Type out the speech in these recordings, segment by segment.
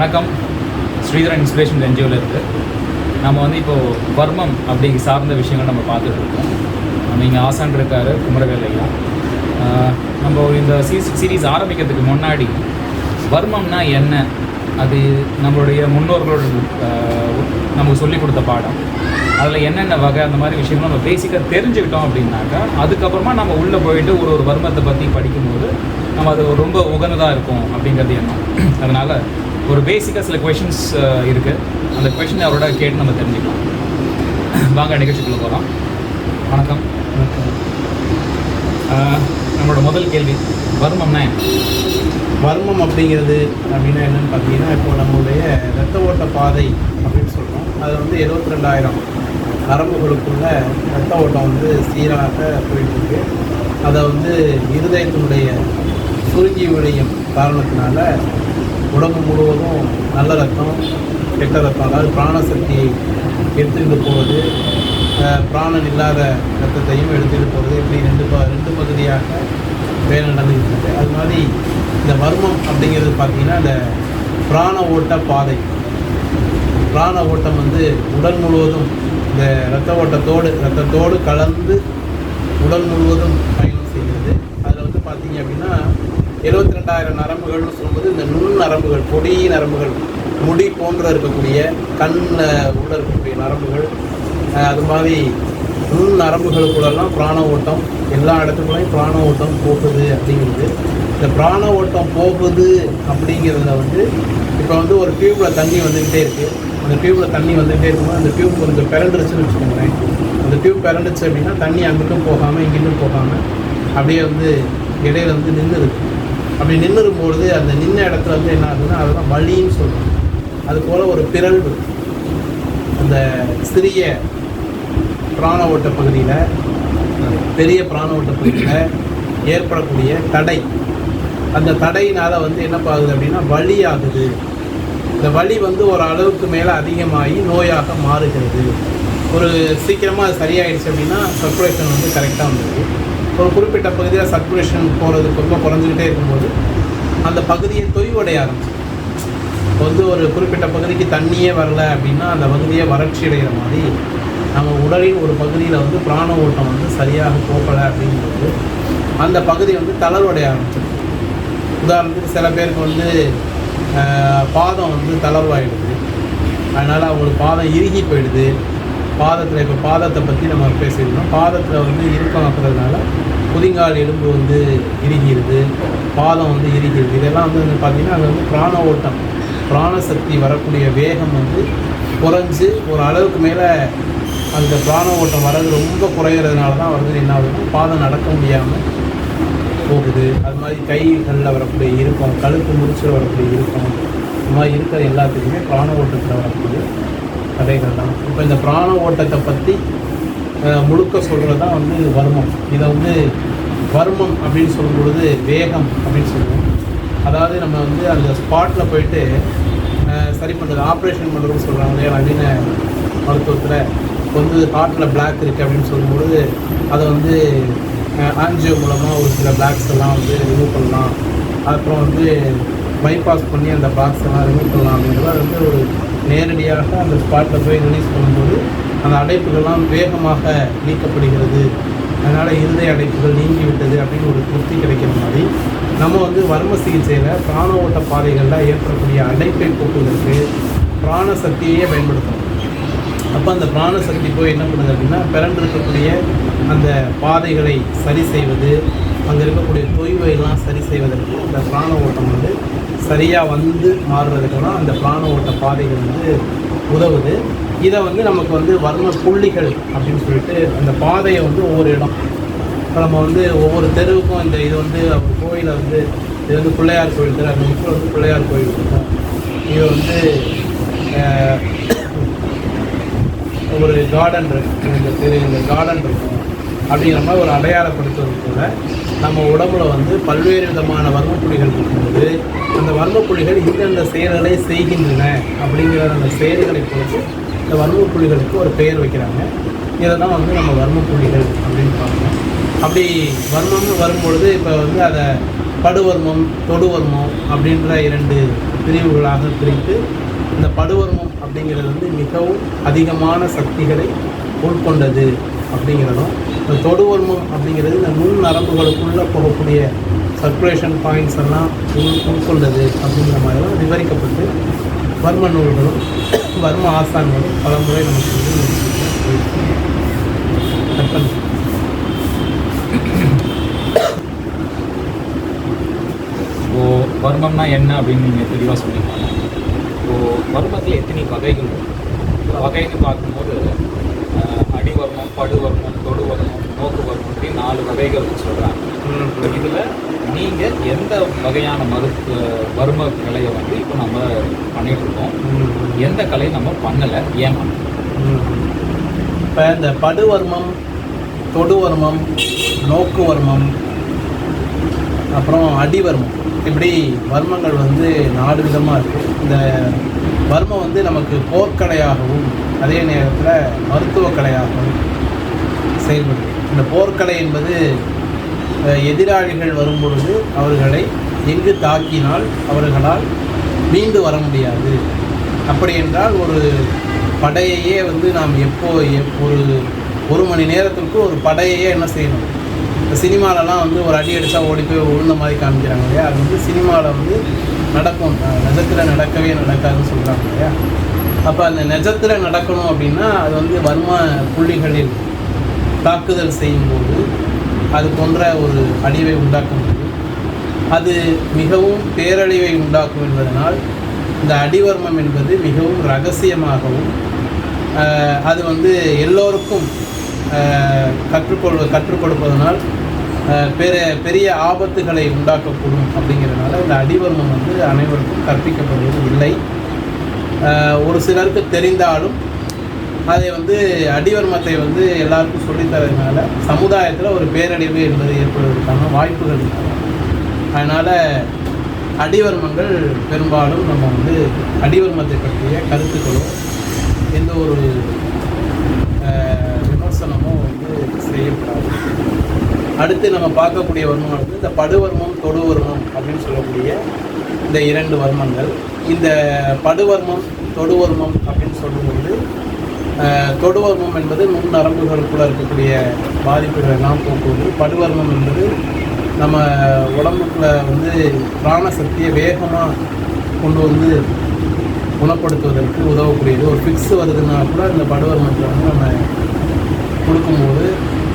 வணக்கம். ஸ்ரீதரன் இன்ஸ்பிரேஷன் என்ஜிஓவில் இருக்குது. நம்ம வந்து இப்போது வர்மம் அப்படி சார்ந்த விஷயங்கள் நம்ம பார்த்துட்டு இருக்கோம். நம்ம இங்கே ஆசான் இருக்கார் குமரவேலையா. நம்ம இந்த சீரீஸ் ஆரம்பிக்கிறதுக்கு முன்னாடி வர்மம்னா என்ன, அது நம்மளுடைய முன்னோர்களோட நமக்கு சொல்லிக் கொடுத்த பாடம், அதில் என்னென்ன வகை அந்த மாதிரி விஷயங்கள் நம்ம பேசிக்காக தெரிஞ்சுக்கிட்டோம் அப்படின்னாக்கா அதுக்கப்புறமா நம்ம உள்ளே போயிட்டு ஒரு வர்மத்தை பற்றி படிக்கும்போது நம்ம அது ரொம்ப உகந்ததாக இருக்கும் அப்படிங்கிறது எண்ணம். அதனால் ஒரு பேசிக்காக சில கொஷின்ஸ் இருக்குது. அந்த கொஷினை அவரோட கேட்டு நம்ம தெரிஞ்சுக்கலாம். வாங்க நிகழ்ச்சிக்குள்ளே போகலாம். வணக்கம். நம்மளோட முதல் கேள்வி, வர்மம்னா என்ன? வர்மம் அப்படிங்கிறது அப்படின்னா என்னென்னு பார்த்தீங்கன்னா, இப்போது நம்மளுடைய இரத்த ஓட்ட பாதை அப்படின்னு சொல்கிறோம். அதில் வந்து 72,000 நரம்புகளுக்குள்ள இரத்த ஓட்டம் வந்து சீராக போயிட்டுருக்கு. அதை வந்து இருதயத்தினுடைய சுருங்கி விளையும் காரணத்தினால உடம்பு முழுவதும் நல்ல ரத்தம் கெட்ட ரத்தம், அதாவது பிராணசக்தியை எடுத்துக்கிட்டு போவது, பிராணன் இல்லாத ரத்தத்தையும் எடுத்துக்கிட்டு போகிறது, இப்படி ரெண்டு பகுதியாக வேலை நடந்துக்கிட்டு. அது மாதிரி இந்த வர்மம் அப்படிங்கிறது பார்த்திங்கன்னா இந்த பிராண ஓட்ட பாதை. பிராண ஓட்டம் வந்து உடல் முழுவதும் இந்த ரத்தத்தோடு கலந்து உடல் முழுவதும் பயணம் செய்கிறது. அதில் வந்து பார்த்திங்க அப்படின்னா 72,000 நரம்புகள்னு சொல்லும்போது இந்த நுண் நரம்புகள், பொடி நரம்புகள், முடி போன்ற இருக்கக்கூடிய கண்ணில் உள்ள இருக்கக்கூடிய நரம்புகள், அது மாதிரி நுண் நரம்புகளுக்குள்ளெல்லாம் பிராண ஓட்டம் எல்லா இடத்துக்குள்ளையும் பிராண ஓட்டம் போகுது அப்படிங்கிறது. இந்த பிராண ஓட்டம் போகுது அப்படிங்கிறதுல வந்து இப்போ வந்து ஒரு டியூப்பில் தண்ணி வந்துக்கிட்டே இருக்குது. அந்த டியூப்பில் தண்ணி வந்துகிட்டே இருக்கும்போது அந்த டியூப் கொஞ்சம் பிறண்டுருச்சுன்னு வச்சுக்கோங்களேன். அந்த டியூப் பிறண்டுச்சு அப்படின்னா தண்ணி அங்கிட்டும் போகாமல் இங்கிட்டும் போகாமல் அப்படியே வந்து இடையில வந்து நின்றுது. அப்படி நின்றுரும்பொழுது அந்த நின்ன இடத்துல வந்து என்ன ஆகுதுன்னா அதெல்லாம் வலின்னு சொல்கிறோம். அதுபோல் ஒரு பிறழ்வு அந்த சிறிய பிராண ஓட்ட பகுதியில், பெரிய பிராண ஓட்ட பகுதியில் ஏற்படக்கூடிய தடை, அந்த தடையினால் வந்து என்ன ஆகுது அப்படின்னா வலி ஆகுது. இந்த வலி வந்து ஒரு அளவுக்கு மேலே அதிகமாகி நோயாக மாறுகிறது. ஒரு சீக்கிரமாக அது சரியாயிடுச்சு அப்படின்னா சர்க்குலேஷன் வந்து கரெக்டாக வந்துடுது. ஒரு குறிப்பிட்ட பகுதியில் சர்க்குலேஷன் போகிறது ரொம்ப குறைஞ்சிக்கிட்டே இருக்கும்போது அந்த பகுதியை தொய்வடைய ஆரம்பிச்சு. இப்போ வந்து ஒரு குறிப்பிட்ட பகுதிக்கு தண்ணியே வரல அப்படின்னா அந்த பகுதியை வறட்சி அடைகிற மாதிரி நம்ம உடலின் ஒரு பகுதியில் வந்து பிராண ஓட்டம் வந்து சரியாக போகலை அப்படிங்கும்போது அந்த பகுதி வந்து தளர்வடைய ஆரம்பிச்சிடும். உதாரணத்துக்கு சில பேருக்கு வந்து பாதம் வந்து தளர்வாயிடுது, அதனால் அவங்களுக்கு பாதம் இறுகி போயிடுது. பாதத்தில் இப்போ பாதத்தை பற்றி நம்ம பேசியிருந்தோம். பாதத்தில் வந்து இறுக்கமாக்குறதுனால குதிங்கால் எலும்பு வந்து இறுகிடுது, பாதம் வந்து இறுகிடுது. இதெல்லாம் வந்து பார்த்திங்கன்னா அது வந்து பிராண ஓட்டம், பிராணசக்தி வரக்கூடிய வேகம் வந்து குறைஞ்சி ஒரு அளவுக்கு மேலே அந்த பிராண ஓட்டம் வர்றது ரொம்ப குறையிறதுனால தான் வந்து என்ன ஆகுதுன்னா பாதம் நடக்க முடியாமல் போகுது. அது மாதிரி கைகளில் வரக்கூடிய இறுக்கம், கழுத்து முடிச்சில் வரக்கூடிய இறுக்கம், இந்த மாதிரி இருக்கிற எல்லாத்துக்குமே பிராண ஓட்டத்தில் வரக்கூடிய தடைகள் தான். இப்போ இந்த பிராண ஓட்டத்தை பற்றி முழுக்க சொல்கிறது தான் வந்து வர்மம். இதை வந்து வர்மம் அப்படின்னு சொல்லும் பொழுது வேகம் அப்படின்னு சொல்லுவோம். அதாவது நம்ம வந்து அந்த ஸ்பாட்டில் போயிட்டு சரி பண்ணுறது, ஆப்ரேஷன் பண்ணுறதுன்னு சொல்கிறாங்க இல்லையா நவீன மருத்துவத்தில். வந்து ஹார்ட்டில் பிளாக் இருக்குது அப்படின்னு சொல்லும்பொழுது அதை வந்து ஆன்ஜியோ மூலமாக ஒரு சில பிளாக்ஸ் எல்லாம் வந்து ரிமூவ் பண்ணலாம், அப்புறம் வந்து பைபாஸ் பண்ணி அந்த பிளாக்ஸ் எல்லாம் ரிமூவ் பண்ணலாம் அப்படிங்கிறது. அது வந்து ஒரு நேரடியாக அந்த ஸ்பாட்டில் போய் ரிலீஸ் பண்ணும்போது அந்த அடைப்புகள்லாம் வேகமாக நீக்கப்படுகிறது. அதனால் இருதய அடைப்புகள் நீங்கிவிட்டது அப்படின்னு ஒரு திருப்தி கிடைக்கிற மாதிரி நம்ம வந்து வர்ம சிகிச்சையில் பிராண ஓட்ட பாதைகளில் ஏற்படக்கூடிய அடைப்பை போக்குவதற்கு பிராணசக்தியே பயன்படுத்தணும். அப்போ அந்த பிராணசக்தி போய் என்ன பண்ணுது அப்படின்னா பிறண்டிருக்கக்கூடிய அந்த பாதைகளை சரி செய்வது, அங்கே இருக்கக்கூடிய தொய்வையெல்லாம் சரி செய்வதற்கு அந்த பிராண ஓட்டம் வந்து சரியாக வந்து மாறுறதுக்கெல்லாம் அந்த பிராண ஓட்ட பாதைகள் வந்து உதவுது. இதை வந்து நமக்கு வந்து வர்ம புள்ளிகள் அப்படின்னு சொல்லிட்டு அந்த பாதையை வந்து ஒவ்வொரு இடம், இப்போ நம்ம வந்து ஒவ்வொரு தெருவுக்கும் இந்த இது வந்து கோயிலை வந்து இது வந்து பிள்ளையார் கோயில் தெரு, அந்த முக்கில் வந்து பிள்ளையார் கோயில் இருக்கும். இது வந்து ஒரு கார்டன் இருக்குது, இந்த தெரு இந்த கார்டன் இருக்கும் அப்படிங்கிற மாதிரி ஒரு அடையாளப்படுத்துவது கூட நம்ம உடம்புல வந்து பல்வேறு விதமான வர்மப்புள்ளிகள் இருக்கும்போது அந்த வர்மப்புள்ளிகள் இந்தந்த செயல்களை செய்கின்றன அப்படிங்கிற அந்த செயல்களை பொறுத்து இந்த வர்மப்புள்ளிகளுக்கு ஒரு பெயர் வைக்கிறாங்க. இதை தான் வந்து நம்ம வர்மப்புள்ளிகள் அப்படின்னு பார்க்கணும். அப்படி வர்மம்னு வரும்பொழுது இப்போ வந்து அதை படுவர்மம் தொடுவர்மம் அப்படின்ற 2 பிரிவுகளாக பிரித்து இந்த படுவர்மம் அப்படிங்கிறது வந்து மிகவும் அதிகமான சக்திகளை உட்கொண்டது அப்படிங்கிறதும், இந்த தொடுவர்மம் அப்படிங்கிறது இந்த நுண் நரம்புகளுக்குள்ளே போகக்கூடிய சர்க்குலேஷன் பாயிண்ட்ஸ் எல்லாம் உட்கொண்டது அப்படிங்கிற மாதிரிலாம் விவரிக்கப்பட்டு வர்ம நூல்களும் வர்ம ஆசான்களும் பல முறை நமக்கு வந்து வர்மம்னா என்ன அப்படின்னு நீங்கள் தெளிவாக சொல்லியிருக்காங்க. வர்மத்தில் எத்தனை வகைகள் வகைன்னு பார்க்கும்போது அடிவர்மம், படுவர்மம், தொடுவர்மம், நோக்குவர்மம் இப்படி 4 வகைகள் சொல்கிறாங்க. இதில் நீங்கள் எந்த வகையான வர்ம கலையை வந்து இப்போ நம்ம பண்ணிகிட்ருக்கோம், எந்த கலையை நம்ம பண்ணலை, ஏன் இப்போ இந்த படுவர்மம், தொடுவர்மம், நோக்குவர்மம், அப்புறம் அடிவர்மம், இப்படி வர்மங்கள் வந்து 4 விதமாக இருக்குது. இந்த வர்மம் வந்து நமக்கு போர்க்கலையாகவும் அதே நேரத்தில் மருத்துவ கலையாகவும் செயல்படுது. இந்த போர்க்கலை என்பது எதிராளிகள் வரும்பொழுது அவர்களை எங்கு தாக்கினால் அவர்களால் மீண்டு வர முடியாது. அப்படி என்றால் ஒரு படையையே வந்து நாம் ஒரு மணி நேரத்திற்கு ஒரு படையையே என்ன செய்யணும். இந்த சினிமாலெலாம் வந்து ஒரு அடி அடித்தா ஓடி போய் விழுந்த மாதிரி காமிக்கிறாங்க இல்லையா, அது வந்து சினிமாவில் வந்து நடக்கும், நிஜத்தில் நடக்கவே நடக்காதுன்னு சொல்கிறாங்க இல்லையா. அப்போ அந்த நிஜத்தில் நடக்கணும் அப்படின்னா அது வந்து வர்ம புள்ளிகளில் தாக்குதல் செய்யும்போது அது போன்ற ஒரு அழிவை உண்டாக்க முடியும். அது மிகவும் பேரழிவை உண்டாக்கும் என்பதனால் இந்த அடிவர்மம் என்பது மிகவும் இரகசியமாகவும் அது வந்து எல்லோருக்கும் கற்றுக் கொடுப்பதனால் பெரிய ஆபத்துகளை உண்டாக்கக்கூடும். அப்படிங்கிறதுனால இந்த அடிவர்மம் வந்து அனைவருக்கும் கற்பிக்கப்படுவது இல்லை. ஒரு சிலருக்கு தெரிந்தாலும் அதை வந்து அடிவர்மத்தை வந்து எல்லாருக்கும் சொல்லித்தரதுனால சமுதாயத்தில் ஒரு பேரழிவு என்பது ஏற்படுவதற்கான வாய்ப்புகள் இருக்காங்க. அதனால் அடிவர்மங்கள் பெரும்பாலும் நம்ம வந்து அடிவர்மத்தை பற்றிய கருத்துக்களோ எந்த ஒரு விமர்சனமோ வந்து செய்யப்படாது. அடுத்து நம்ம பார்க்கக்கூடிய வர்மம் வந்து இந்த படுவர்மம், தொடுவர்மம் அப்படின்னு சொல்லக்கூடிய இந்த 2 வர்மங்கள். இந்த படுவர்மம், தொடுவர்மம் அப்படின்னு சொல்லும்போது தொடுவர்மம் என்பது நுண் நரம்புகளுக்குள்ளே இருக்கக்கூடிய பாதிப்புகள் எல்லாம் போக்குவது. படுவர்மம் என்பது நம்ம உடம்புக்குள்ளே வந்து பிராணசக்தியை வேகமாக கொண்டு வந்து குணப்படுத்துவதற்கு உதவக்கூடியது. ஒரு ஃபிக்ஸ் வருதுன்னா கூட இந்த படுவர்மத்தை வந்து நம்ம கொடுக்கும்போது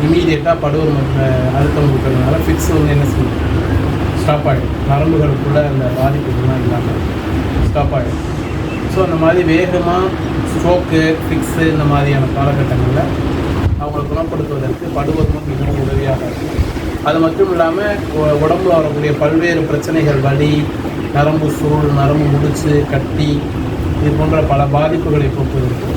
இமீடியட்டாக படுவர்மத்தை அழுத்தம் கொடுக்கறதுனால ஃபிக்ஸ் வந்து என்ன செய்யும், ஸ்டாப் ஆகிடும். நரம்புகளுக்குள்ளே அந்த பாதிப்புகள்லாம் இல்லாமல் ஸ்டாப் ஆகிடும். ஸோ அந்த மாதிரி வேகமாக ஸ்ட்ரோக்கு, ஃபிக்ஸு இந்த மாதிரியான காலகட்டங்களில் அவங்களை குணப்படுத்துவதற்கு படுவர்மம் மிகவும் உதவியாக இருக்கும். அது மட்டும் இல்லாமல் உடம்புல வரக்கூடிய பல்வேறு பிரச்சனைகள், வலி, நரம்பு சுருள், நரம்பு முடிச்சு, கட்டி, இது போன்ற பல பாதிப்புகளை போக்குவதற்கு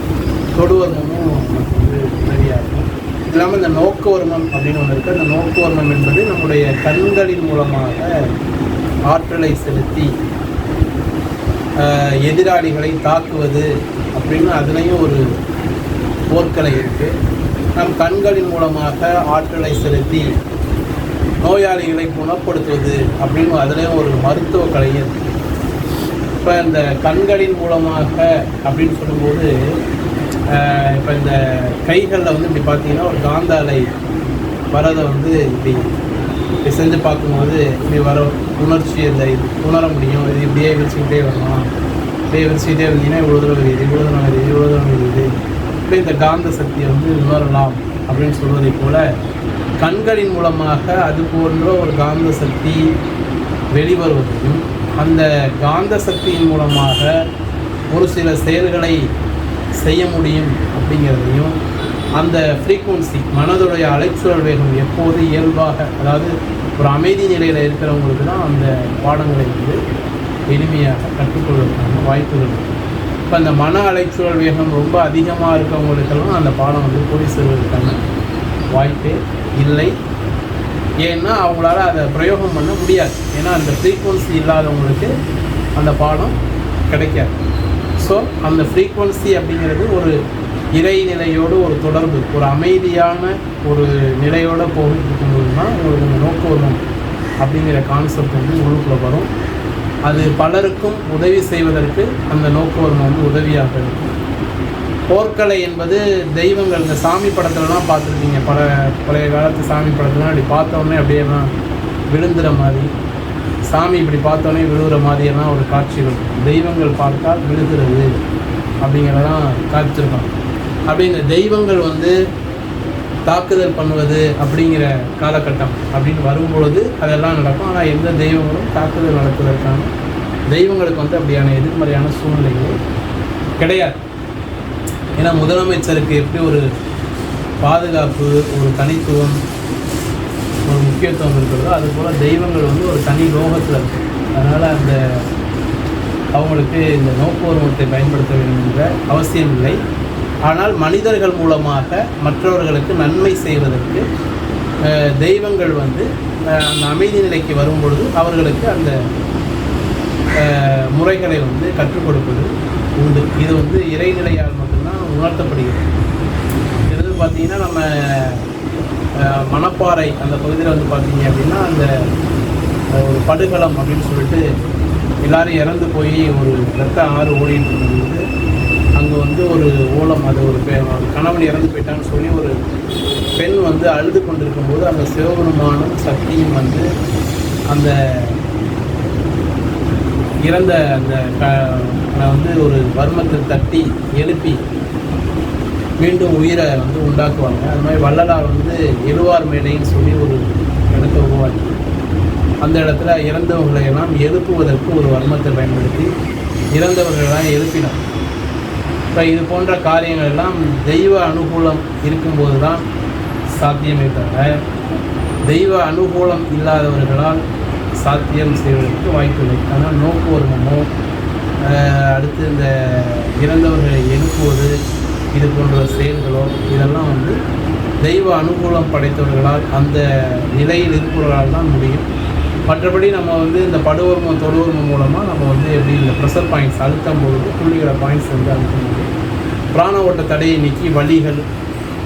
தொடுவர்மமும் நமக்கு வந்து உதவியாக இருக்கும். இது இல்லாமல் இந்த நோக்குவர்மம் அப்படின்னு ஒன்று இருக்குது. அந்த நோக்குவர்மம் என்பது நம்முடைய கண்களின் மூலமாக ஆற்றலை செலுத்தி எதிராளிகளை தாக்குவது அப்படின்னு அதுலேயும் ஒரு போர்க்கலை இருக்குது. நம் கண்களின் மூலமாக ஆற்றலை செலுத்தி நோயாளிகளை குணப்படுத்துவது அப்படின்னு அதுலேயும் ஒரு மருத்துவ கலையும் இருக்குது. இப்போ இந்த கண்களின் மூலமாக அப்படின்னு சொல்லும்போது இப்போ இந்த கைகளில் வந்து இப்படி பார்த்தீங்கன்னா ஒரு காந்த அலை வரதை வந்து இப்படி செஞ்சு பார்க்கும்போது இப்படி வர உணர்ச்சி அந்த இது உணர முடியும். இது இப்படியே விரிச்சுக்கிட்டே வரலாம், இப்படியே விரிச்சுக்கிட்டே இருந்தீங்கன்னா இவ்வளோ தூரம் வருது, இவ்வளோ தூரம் வருது, இவ்வளோ தூரம் வருது, இப்படி இந்த காந்த சக்தியை வந்து உணரலாம் அப்படின்னு சொல்வதை போல் கண்களின் மூலமாக அது போன்ற ஒரு காந்த சக்தி வெளிவருவதையும் அந்த காந்த சக்தியின் மூலமாக ஒரு சில செயல்களை செய்ய முடியும் அப்படிங்கிறதையும், அந்த ஃப்ரீக்குவன்சி மனதுடைய அலைச்சூழல் வேகம் எப்போது இயல்பாக, அதாவது ஒரு அமைதி நிலையில் இருக்கிறவங்களுக்கு தான் அந்த பாடங்களை வந்து எளிமையாக கற்றுக்கொள்வதற்கான வாய்ப்புகள் இருக்குது. இப்போ அந்த மன அலைச்சூழல் வேகம் ரொம்ப அதிகமாக இருக்கவங்களுக்கெல்லாம் அந்த பாடம் வந்து போய் செல்வதற்கான வாய்ப்பே இல்லை. ஏன்னா அவங்களால அதை பிரயோகம் பண்ண முடியாது. ஏன்னா அந்த ஃப்ரீக்குவன்சி இல்லாதவங்களுக்கு அந்த பாடம் கிடைக்காது. ஸோ அந்த ஃப்ரீக்குவன்சி அப்படிங்கிறது ஒரு இறைநிலையோடு ஒரு தொடர்பு, ஒரு அமைதியான ஒரு நிலையோடு போயிட்டு இருக்கும்போது தான் உங்களுக்கு அந்த நோக்குவர்மம் அப்படிங்கிற கான்செப்ட் வந்து உள்ளுக்குள்ளே வரும். அது பலருக்கும் உதவி செய்வதற்கு அந்த நோக்குவர்மம் வந்து உதவியாக இருக்கும். போர்க்கலை என்பது தெய்வங்கள், இந்த சாமி படத்துலலாம் பார்த்துருக்கீங்க, பழைய காலத்து சாமி படத்துலாம் அப்படி பார்த்தோன்னே அப்படியேலாம் விழுந்துற மாதிரி, சாமி இப்படி பார்த்தோன்னே விழுகிற மாதிரியெல்லாம் ஒரு காட்சிகள், தெய்வங்கள் பார்த்தால் விழுகிறது அப்படிங்கிறதெல்லாம் காட்சிருக்கோம். அப்படி இந்த தெய்வங்கள் வந்து தாக்குதல் பண்ணுவது அப்படிங்கிற காலகட்டம் அப்படின்னு வரும்பொழுது அதெல்லாம் நடக்கும். ஆனால் எந்த தெய்வங்களும் தாக்குதல் நடத்துவதற்கான தெய்வங்களுக்கு வந்து அப்படியான எதிர்மறையான சூழ்நிலைகள் கிடையாது. ஏன்னா முதலமைச்சருக்கு எப்படி ஒரு பாதுகாப்பு, ஒரு தனித்துவம், ஒரு முக்கியத்துவம் இருக்கிறதோ அதுபோல் தெய்வங்கள் வந்து ஒரு தனி லோகத்தில் இருக்குது. அதனால் அந்த அவங்களுக்கு இந்த நோக்குவர்மத்தை பயன்படுத்த வேண்டும் என்ற அவசியம் இல்லை. ஆனால் மனிதர்கள் மூலமாக மற்றவர்களுக்கு நன்மை செய்வதற்கு தெய்வங்கள் வந்து அந்த அமைதி நிலைக்கு வரும்பொழுது அவர்களுக்கு அந்த முறைகளை வந்து கற்றுக் கொடுப்பது உண்டு. இது வந்து இறைநிலையால் மட்டும்தான் உணர்த்தப்படுகிறது. இது பார்த்திங்கன்னா நம்ம மணப்பாறை அந்த பகுதியில் வந்து பார்த்தீங்க அப்படின்னா அந்த ஒரு படுகளம் அப்படின்னு சொல்லிட்டு எல்லோரும் இறந்து போய் ஒரு ரத்த ஆறு ஓடிட்டு இருக்கும்போது அங்கே வந்து ஒரு ஓலம், அது ஒரு கணவன் இறந்து போயிட்டான்னு சொல்லி ஒரு பெண் வந்து அழுது கொண்டிருக்கும்போது அந்த சிவபெருமானும் சக்தியும் வந்து அந்த இறந்த அந்த வந்து ஒரு வர்மத்தை தட்டி எழுப்பி மீண்டும் உயிரை வந்து உண்டாக்குவாங்க. அது மாதிரி வள்ளலார் வந்து எழுவார் மேடைன்னு சொல்லி ஒரு இடத்தை உருவாக்கி அந்த இடத்துல இறந்தவர்களை எல்லாம் எழுப்புவதற்கு ஒரு வர்மத்தை பயன்படுத்தி இறந்தவர்களெல்லாம் எழுப்பினார். இப்போ இது போன்ற காரியங்கள் எல்லாம் தெய்வ அனுகூலம் இருக்கும்போது தான் சாத்தியமே தவிர தெய்வ அனுகூலம் இல்லாதவர்களால் சாத்தியம் செய்வதற்கு வாய்ப்பில்லை. ஆனால் நோக்குவர்மமோ அடுத்து இந்த இறந்தவர்களை எழுப்புவது இது போன்ற செயல்களோ இதெல்லாம் வந்து தெய்வ அனுகூலம் படைத்தவர்களால் அந்த நிலையில் இருப்பவர்களால் தான் முடியும். மற்றபடி நம்ம வந்து இந்த படுவர்மம் தொடுவர்மம் மூலமாக நம்ம வந்து எப்படி இந்த ப்ரெஷர் பாயிண்ட்ஸ் அழுத்தும் பொழுது புள்ளிகள பாயிண்ட்ஸ் வந்து அழுத்தும் போது பிராண ஓட்ட தடையை நீக்கி வலிகள்,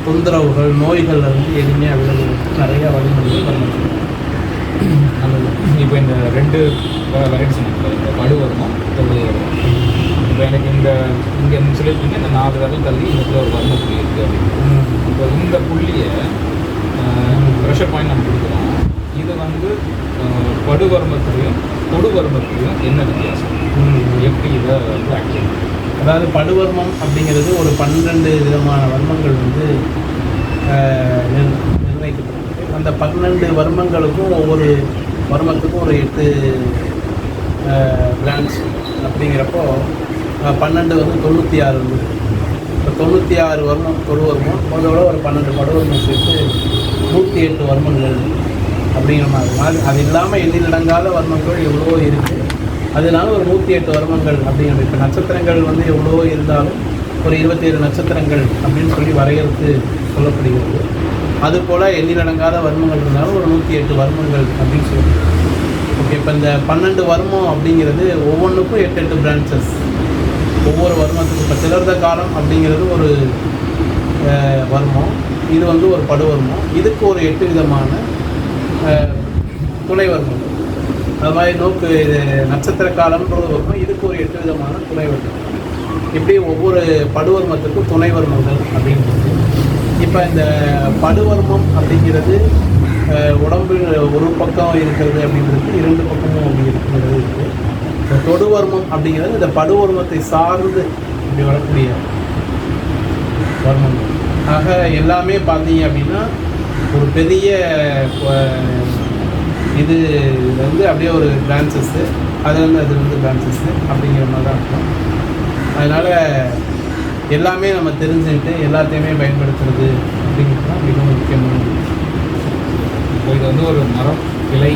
தொந்தரவுகள், நோய்கள் வந்து எளிமையாக விலகுவதற்கு நிறைய வழிமுறைகள் பண்ணணும். இப்போ இந்த 2 வெரைட்டி சொன்னீங்க, இந்த படுவர்மம் தொடுவர்மம். இப்போ எனக்கு இங்கே சொல்லியிருக்கீங்க இந்த 4 விரல் தள்ளி இந்த ஒரு வர்ம புள்ளி இருக்குது அப்படின்னு. இப்போ இந்த புள்ளியை ப்ரெஷர் பாயிண்ட் நம்ம கொடுக்குறோம். இது வந்து படுவர்மத்துலையும் தொடுவர்மத்துலையும் என்ன வித்தியாசம், எப்படி இதை வந்து ஆக்டிவ்? அதாவது படுவர்மம் அப்படிங்கிறது ஒரு 12 விதமான வர்மங்கள் வந்து நிர்ணயிக்கப்பட்டிருக்கு. அந்த 12 வர்மங்களுக்கும் ஒவ்வொரு வர்மத்துக்கும் ஒரு 8 பிரான்ச் அப்படிங்கிறப்போ 12 வந்து 96 வந்து இப்போ 96 வர்மம் தொடுவர்மம், அதோட ஒரு 12 படுவர்மம் சேர்த்து 108 வர்மங்கள் அப்படிங்கிற மாதிரி. அது இல்லாமல் எண்ணிலடங்காத வர்மங்கள் எவ்வளவோ இருக்குது. அதனால ஒரு 108 வர்மங்கள் அப்படிங்கிற. இப்போ நட்சத்திரங்கள் வந்து எவ்வளவோ இருந்தாலும் ஒரு 27 நட்சத்திரங்கள் அப்படின்னு சொல்லி வரையறுத்து சொல்லப்படுகிறது. அதுபோல் எண்ணிலடங்காத வர்மங்கள் இருந்தாலும் ஒரு 108 வர்மங்கள் அப்படின்னு சொல்லி. ஓகே, இப்போ இந்த 12 வர்மம் அப்படிங்கிறது ஒவ்வொன்றுக்கும் 8 பிரான்ச்சஸ். ஒவ்வொரு வர்மத்துக்கும் இப்போ சிலர்த காலம் அப்படிங்கிறது ஒரு வர்மம், இது வந்து ஒரு படுவர்மம். இதுக்கு ஒரு 8 விதமான துணை வர்மங்கள். அது மாதிரி நோக்கு நட்சத்திர காலம்ன்றது வர்மம், இதுக்கு ஒரு 8 விதமான துணை வர்மம். இப்படி ஒவ்வொரு படுவர்மத்துக்கும் துணை வர்மங்கள் அப்படிங்கிறது. இப்போ இந்த படுவர்மம் அப்படிங்கிறது உடம்பில் ஒரு பக்கம் இருக்கிறது அப்படிங்கிறது, 2 பக்கமும் அப்படி இருக்கிறது இருக்குது. இந்த தொடுவர்மம் அப்படிங்கிறது இந்த படுவர்மத்தை சார்ந்து இப்படி வரக்கூடிய வர்மங்கள். ஆக எல்லாமே பார்த்தீங்க அப்படின்னா ஒரு பெரிய இது வந்து அப்படியே ஒரு பிரான்ச்சஸ்ஸு, அது வந்து பிரான்ச்சஸ்ஸு அப்படிங்கிற மாதிரி தான் இருக்கும். அதனால் எல்லாமே நம்ம தெரிஞ்சுக்கிட்டு எல்லாத்தையுமே பயன்படுத்துறது அப்படிங்கிறது தான் மிகவும் முக்கியமானது. இப்போ இது வந்து ஒரு மரம் கிளை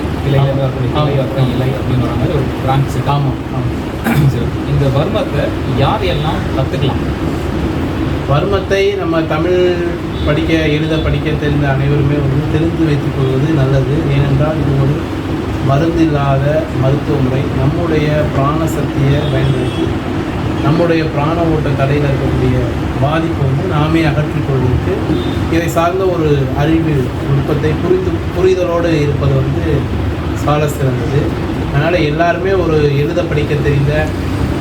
அப்புறம் இலை அப்படின்னு வர மாதிரி ஒரு பிரான்ச். ஆமாம் ஆமாம். சரி, இந்த வர்மத்தை யார் எல்லாம் கற்றுக்கலாம்? வர்மத்தை நம்ம தமிழ் எழுத படிக்க தெரிந்த அனைவருமே வந்து தெரிந்து வைத்துக் கொள்வது நல்லது. ஏனென்றால் இது ஒரு மருந்தில்லாத மருத்துவ முறை. நம்முடைய பிராண சக்தியை பயன்படுத்தி நம்முடைய பிராண ஓட்ட தடையில் இருக்கக்கூடிய பாதிப்பு வந்து நாமே அகற்றிக்கொள்வதற்கு இதை சார்ந்த ஒரு அறிவு நுட்பத்தை புரிதலோடு இருப்பது வந்து சால சிறந்தது. அதனால் எல்லாருமே ஒரு எழுத படிக்க தெரிந்த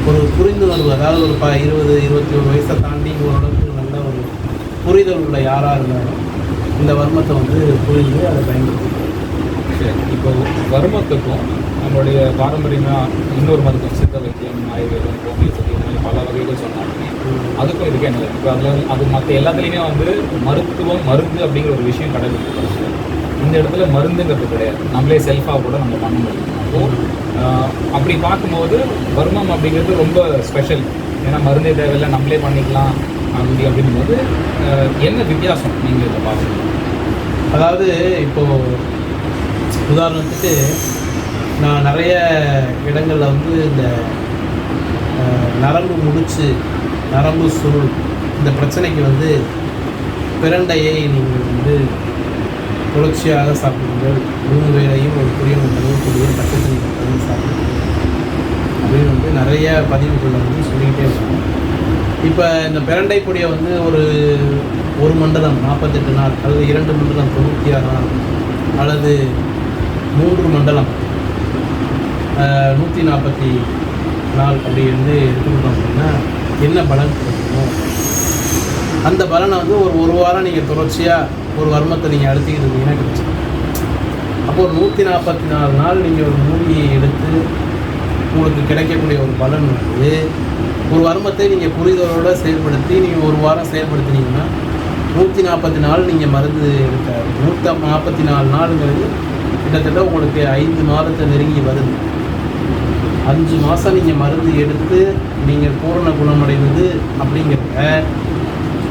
ஒரு புரிந்துணர்வு, அதாவது ஒரு 20-21 வயசை தாண்டி ஓரளவுக்கு நல்ல ஒரு புரிதல் உள்ள யாராக இருந்தாலும் இந்த வர்மத்தை வந்து புரிந்து அதை பயன்படுத்தி. சரி, இப்போ வர்மத்துக்கும் நம்மளுடைய பாரம்பரியமாக இன்னொரு மருத்துவம் சித்த வைத்தியம், ஆயுர்வேதம், ஹோமியோபதி, இந்த மாதிரி பல வகைகள் சொன்னாங்க. அதுக்கும் இதுக்கு என்ன? இப்போ அதில் அது மற்ற எல்லாத்துலேயுமே வந்து மருத்துவம், மருந்து அப்படிங்கிற ஒரு விஷயம் கடைபிடிக்கிறாங்க. இந்த இடத்துல மருந்துங்கிறது கிடையாது, நம்மளே செல்ஃபாக கூட நம்ம பண்ண முடியும். அப்போது அப்படி பார்க்கும்போது வர்மம் அப்படிங்கிறது ரொம்ப ஸ்பெஷல். ஏன்னா மருந்தே தேவையில்லை, நம்மளே பண்ணிக்கலாம் அப்படின்னும் போது என்ன வித்தியாசம் நீங்கள் இதை பார்க்கணும்? அதாவது இப்போது உதாரணத்துக்கு நான் நிறைய இடங்களில் வந்து இந்த நரம்பு முடிச்சு, நரம்பு சுருள் இந்த பிரச்சனைக்கு வந்து பிரண்டையை நீங்கள் வந்து தொடர்ச்சியாக சாப்பிடுங்கள், 3 வேளையும் ஒரு புரியும் தருவக்கூடிய பச்சை தண்ணி சாப்பிடுங்கள் அப்படின்னு வந்து நிறைய பதிவுகளை வந்து சொல்லிக்கிட்டே இருக்கோம். இப்போ இந்த பிரண்டை பொடியை வந்து ஒரு மண்டலம் 48 நாள் அல்லது 2 மண்டலம் 96 நாள் அல்லது 3 மண்டலம் 140 நாள் அப்படி வந்து எடுத்துக்கிட்டோம் அப்படின்னா என்ன பலன் கிடைக்குமோ அந்த பலனை வந்து ஒரு வாரம் நீங்கள் தொடர்ச்சியாக ஒரு வர்மத்தை நீங்கள் அழுத்திக்கிட்டு இருந்தீங்கன்னா கிடைச்சி. அப்போ ஒரு 144 நாள் நீங்கள் ஒரு மூலிகையை எடுத்து உங்களுக்கு கிடைக்கக்கூடிய ஒரு பலன் வந்து ஒரு வர்மத்தை நீங்கள் புரிதலோடு செயல்படுத்தி நீங்கள் ஒரு வாரம் செயல்படுத்தினீங்கன்னா 140 நாள் நீங்கள் மருந்து எடுக்க 144 நாளுங்கிறது கிட்டத்தட்ட உங்களுக்கு 5 மாதத்தை நெருங்கி வருது. 5 மாதம் நீங்கள் மருந்து எடுத்து நீங்கள் பூரண குணமடைவது அப்படிங்கிறத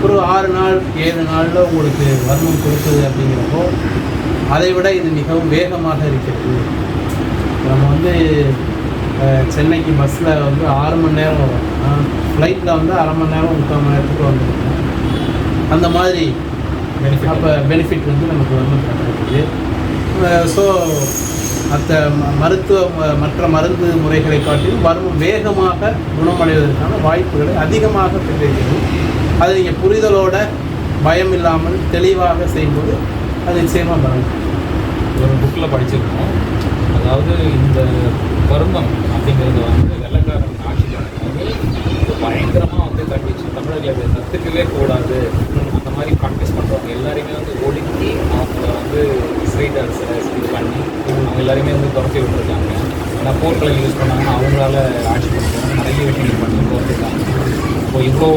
ஒரு 6 நாள் 7 நாளில் உங்களுக்கு வர்மம் கொடுக்குது அப்படிங்கிறப்போ அதை விட இது மிகவும் வேகமாக இருக்கிறது. நம்ம வந்து சென்னைக்கு பஸ்ஸில் வந்து 6 மணி நேரம் வரும், ஃப்ளைட்டில் வந்து அரை மணி நேரம் 3/4 மணி நேரத்துக்கு வந்துருக்கோம். அந்த மாதிரி அப்போ பெனிஃபிட் வந்து நமக்கு வர்மம் கிடைக்குது. ஸோ மற்ற மருந்து முறைகளை காட்டிலும் வர்மம் வேகமாக குணமடைவதற்கான வாய்ப்புகளை அதிகமாக பெற்றிருக்கிறது. அதை நீங்கள் புரிதலோட பயம் இல்லாமல் தெளிவாக செய்யும்போது அது நிச்சயமாக பலம். ஒரு புக்கில் படிச்சிருக்கோம், அதாவது இந்த வர்மம் அப்படிங்கிறத வந்து வெள்ளைக்காரன் ஆட்சியில் வந்து பயங்கரமாக வந்து கண்டிச்சு தமிழர்களை கற்றுக்கவே கூடாது அந்த மாதிரி ப்ராக்டிஸ் பண்ணுறவங்க எல்லாருமே வந்து ஒடுக்கி அவங்கள வந்து ஸ்ட்ரீட்டர்ஸை இது பண்ணி அவங்க எல்லாருமே வந்து துரத்தி விட்டுருக்காங்க. ஏன்னா போர்க்களை யூஸ் பண்ணாங்கன்னா அவங்களால ஆட்சி பண்ணுறோம், நிறைய விஷயங்கள் பண்ணி துரத்திருக்காங்க. இப்போ இவ்வளோ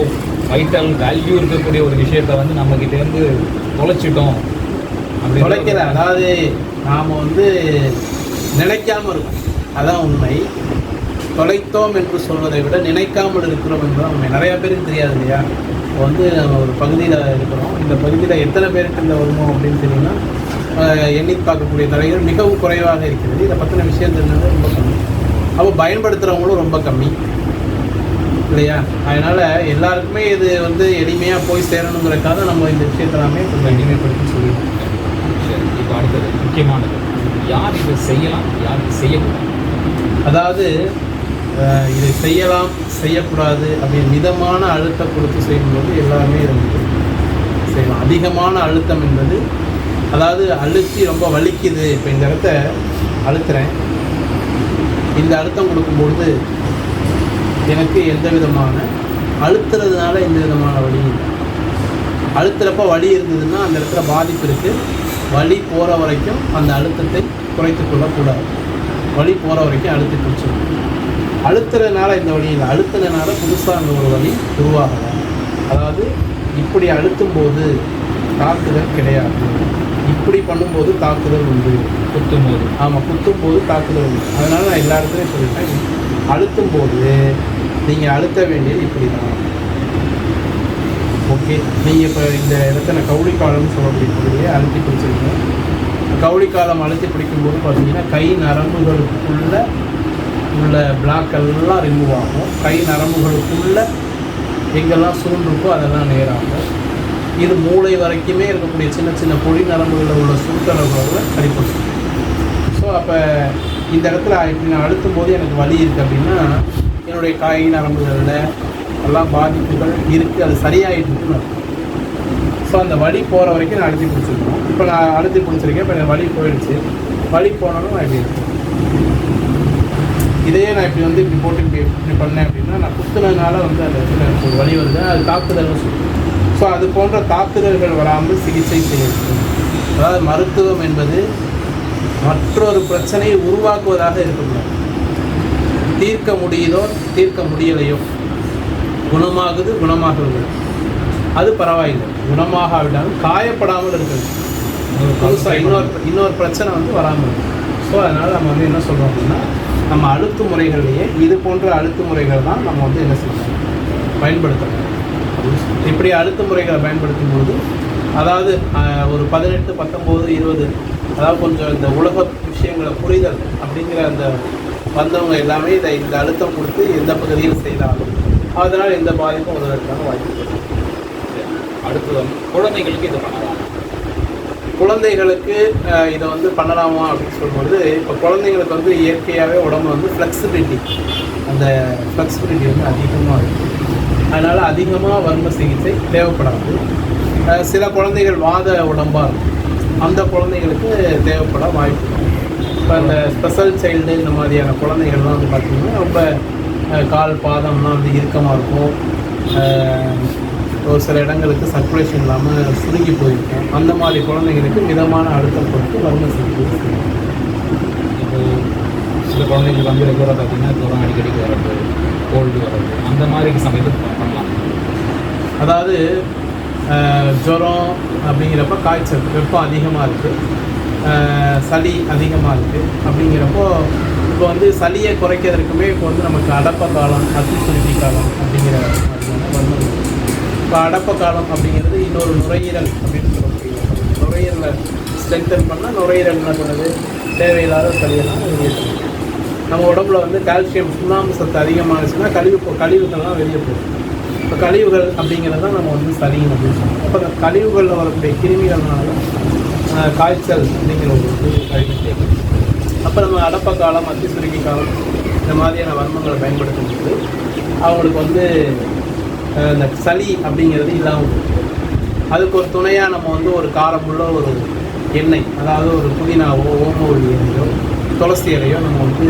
வைட்டல் வேல்யூ இருக்கக்கூடிய ஒரு விஷயத்த வந்து நம்மக்கிட்டேருந்து தொலைச்சிட்டோம் அப்படி தொலைக்கல. அதாவது நாம் வந்து நினைக்காமல் இருக்கும், அதான் உண்மை. தொலைத்தோம் என்று சொல்வதை விட நினைக்காமல் இருக்கிறோம் என்பது உண்மை. நிறையா பேருக்கு தெரியாது இல்லையா? இப்போ வந்து நம்ம ஒரு பகுதியில் இருக்கிறோம், இந்த பகுதியில் எத்தனை பேருக்கு இந்த வருமோ அப்படின்னு தெரியும்னா எண்ணி பார்க்கக்கூடிய தலைகள் மிகவும் குறைவாக இருக்கிறது. இதை பற்றின விஷயம் தெரிஞ்சது ரொம்ப கம்மி. அப்போ பயன்படுத்துகிறவங்களும் ரொம்ப கம்மி இல்லையா? அதனால் எல்லாருக்குமே இது வந்து எளிமையாக போய் சேரணுங்கிறக்காக நம்ம இந்த விஷயத்தெல்லாமே கொஞ்சம் எளிமைப்படுத்தி சொல்லிடுவோம். சரி, இப்போ அடுத்தது முக்கியமானது, யார் இதை செய்யலாம், யார் இதை செய்யக்கூடாது? அதாவது இதை செய்யலாம் செய்யக்கூடாது அப்படின்னு மிதமான அழுத்தம் கொடுத்து செய்யும்போது எல்லாருமே இதை வந்து செய்யலாம். அதிகமான அழுத்தம் என்பது, அதாவது அழுத்தி ரொம்ப வலிக்குது, இப்போ இந்த இடத்த அழுத்துறேன், இந்த அழுத்தம் கொடுக்கும்பொழுது எனக்கு எந்த விதமான அழுத்துறதுனால எந்த விதமான வலி இல்லை. அழுத்துறப்ப வலி இருந்ததுன்னா அந்த இடத்துல பாதிப்பு இருக்குது. வலி போகிற வரைக்கும் அந்த அழுத்தத்தை குறைத்து கொள்ளக்கூடாது. வலி போகிற வரைக்கும் அழுத்தி பிடிச்சிடும். அழுத்துறதுனால இந்த வலி இல்லை, அழுத்துறதுனால புதுசாக அந்த ஒரு வலி உருவாகலாம். அதாவது இப்படி அழுத்தும் போது தாக்குதல் கிடையாது, இப்படி பண்ணும்போது தாக்குதல் உண்டு. குத்தும் போது, ஆமாம், குத்தும் போது தாக்குதல் உண்டு. அதனால் நான் எல்லா இடத்துலையும் சொல்லிட்டேன், அழுத்தும் போது நீங்கள் அழுத்த வேண்டியது இப்படி தான். ஓகே, நீங்கள் இப்போ இந்த இடத்துல கவுளிக்காலம்னு சொல்லக்கூடிய அழுத்தி பிடிச்சிருக்கீங்க. கவுளிக்காலம் அழுத்தி பிடிக்கும்போது பார்த்தீங்கன்னா கை நரம்புகளுக்குள்ள உள்ள பிளாக் எல்லாம் ரிமூவ் ஆகும். கை நரம்புகளுக்குள்ள எங்கெல்லாம் சுருண்டிருக்கோ அதெல்லாம் நேராகும். இது மூளை வரைக்குமே இருக்கக்கூடிய சின்ன சின்ன பொடி நரம்புகளில் உள்ள சுருட்டளவுகளை சரிப்படுத்தும். ஸோ அப்போ இந்த இடத்துல இப்படி நான் அழுத்தும் போது எனக்கு வலி இருக்குது அப்படின்னா என்னுடைய கை நரம்புகளில் எல்லாம் பாதிப்புகள் இருக்குது, அது சரியாகிட்டு இருக்குன்னு அர்த்தம். ஸோ அந்த வலி போகிற வரைக்கும் நான் அழுத்தி பிடிச்சிருக்கணும். இப்போ நான் அழுத்தி பிடிச்சிருக்கேன், இப்போ எனக்கு வலி போயிடுச்சு. வலி போனாலும் நான் இப்படி இருக்கும். இதையே நான் இப்படி போட்டு இப்படி பண்ணேன் அப்படின்னா நான் குத்துனதுனால வந்து அந்த இடத்துல எனக்கு ஒரு வலி வருது, அது தாக்குதல்னு சொல்லுவேன். ஸோ அது போன்ற தாக்குதல்கள் வராமல் சிகிச்சை செய்யணும். அதாவது மருத்துவம் என்பது மற்றொரு பிரச்சனையை உருவாக்குவதாக இருக்கக்கூடாது. தீர்க்க முடியுதோ தீர்க்க முடியலையோ, குணமாகுது குணமாகுது, அது பரவாயில்லை. குணமாகாவிட்டாலும் காயப்படாமல் இருக்குது, புதுசாக இன்னொரு பிரச்சனை வந்து வராமல் இருக்குது. ஸோ அதனால் நம்ம வந்து என்ன சொல்கிறோம் அப்படின்னா, நம்ம அழுத்துமுறைகள்லேயே இது போன்ற அழுத்துமுறைகள் தான் நம்ம வந்து என்ன செய்யணும், பயன்படுத்தணும். இப்படி அழுத்துமுறைகளை பயன்படுத்தும் பொழுது, அதாவது ஒரு 18, 19, 20, அதாவது கொஞ்சம் இந்த உலக விஷயங்களை புரிதல் அப்படிங்கிற அந்த வந்தவங்க எல்லாமே இந்த அழுத்தம் கொடுத்து எந்த பகுதியில் செய்தாலும் அதனால் எந்த பாதிப்பும் வருவதற்கான வாய்ப்பு. அடுத்தது குழந்தைகளுக்கு இது பண்ணலாம். குழந்தைகளுக்கு இதை வந்து பண்ணலாமா அப்படின்னு சொல்லும்போது, இப்போ குழந்தைங்களுக்கு வந்து இயற்கையாகவே உடம்பு வந்து ஃப்ளெக்சிபிலிட்டி, அந்த ஃப்ளெக்சிபிலிட்டி வந்து அதிகமாக இருக்குது. அதனால் அதிகமாக வர்ம சிகிச்சை தேவைப்படாது. சில குழந்தைகள் வாத உடம்பாக இருக்கும், அந்த குழந்தைகளுக்கு தேவைப்பட வாய்ப்பு. இப்போ அந்த ஸ்பெஷல் சைல்டு இந்த மாதிரியான குழந்தைகள்லாம் வந்து பார்த்திங்கன்னா ரொம்ப கால் பாதம்லாம் வந்து இறுக்கமாக இருக்கும், ஒரு சில இடங்களுக்கு சர்க்குலேஷன் இல்லாமல் சுருங்கி போயிருக்கும். அந்த மாதிரி குழந்தைங்களுக்கு மிதமான அழுத்தம் கொடுத்து வர்ம சிகிச்சை செய்யணும். இப்போ சில குழந்தைங்களுக்கு வந்து ரெகுலராக பார்த்திங்கன்னா ஜுரம் அடிக்கடிக்கு வர்றது, கோல்டு வர்றது, அந்த மாதிரி சமயத்துக்கு பண்ணலாம். அதாவது ஜுரம் அப்படிங்கிறப்ப காய்ச்சல், வெப்பம் அதிகமாக இருக்குது, சளி அதிகமாக இருக்குது அப்படிங்கிறப்போ, இப்போ வந்து சளியை குறைக்கிறதுக்குமே இப்போ வந்து நமக்கு அடப்ப காலம், அத்திசுருத்தி காலம் அப்படிங்கிற மாதிரியான வர்மம். இப்போ அடப்ப காலம் அப்படிங்கிறது இன்னொரு நுரையீரல் அப்படின்னு சொல்லக்கூடிய, நுரையீரலை ஸ்ட்ரென்தன் பண்ணால் நுரையீரல் என்ன பண்ணுது, தேவையில்லாத சளியெல்லாம் வெளியே போகும். நம்ம உடம்புல வந்து கால்சியம், சுண்ணாம்பு சத்து அதிகமாகிடுச்சுன்னா கழிவுகள்லாம் வெளியே போகும். இப்போ கழிவுகள் அப்படிங்கிறது தான் நம்ம வந்து சளியும் அப்படின்னு சொல்லுவோம். அப்போ அந்த கழிவுகளில் வரக்கூடிய கிருமிகள்னால காய்ச்சல் அப்படிங்கிற ஒரு கழிவு தேவை. அப்போ நம்ம அடப்ப காலம், அத்திசுருக்கி காலம் இந்த மாதிரியான வர்மங்களை பயன்படுத்தும் போது அவங்களுக்கு வந்து இந்த சளி அப்படிங்கிறது இல்லாமல் போகும். அதுக்கு ஒரு துணையாக நம்ம வந்து ஒரு காரமுள்ள ஒரு எண்ணெய், அதாவது ஒரு புதினாவோ ஓமவல்லி இலையோ துளசி இலையோ நம்ம வந்து